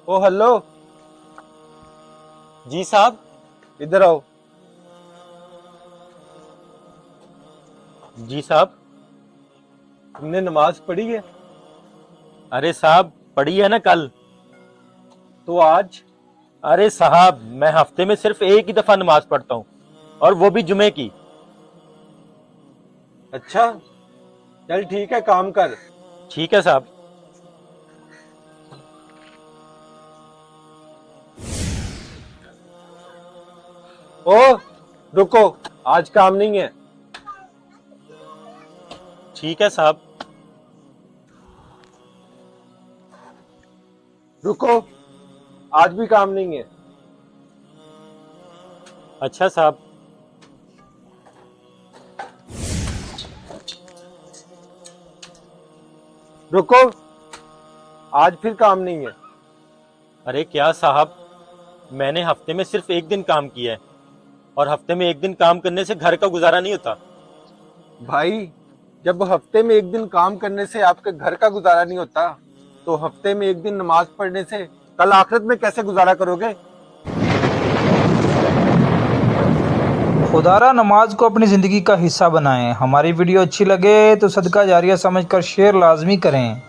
ओ hello. जी साहब। इधर आओ। जी साहब। तुमने नमाज पढ़ी है? अरे साहब, पढ़ी है ना कल। तो आज? अरे साहब, मैं हफ्ते में सिर्फ एक ही दफा नमाज पढ़ता हूँ, और वो भी जुमे की। अच्छा, चल ठीक है, काम कर। ठीक है साहब। ओ रुको, आज काम नहीं है। ठीक है साहब। रुको, आज भी काम नहीं है। अच्छा साहब। रुको, आज फिर काम नहीं है। अरे क्या साहब, मैंने हफ्ते में सिर्फ एक दिन काम किया है, और हफ्ते में एक दिन काम करने से घर का गुजारा नहीं होता। भाई, जब हफ्ते में एक दिन काम करने से आपके घर का गुजारा नहीं होता, तो हफ्ते में एक दिन नमाज पढ़ने से कल आखिरत में कैसे गुजारा करोगे? खुदारा नमाज को अपनी ज़िंदगी का हिस्सा बनाएं। हमारी वीडियो अच्छी लगे तो सदका जारिया समझकर शेयर लाजमी करें।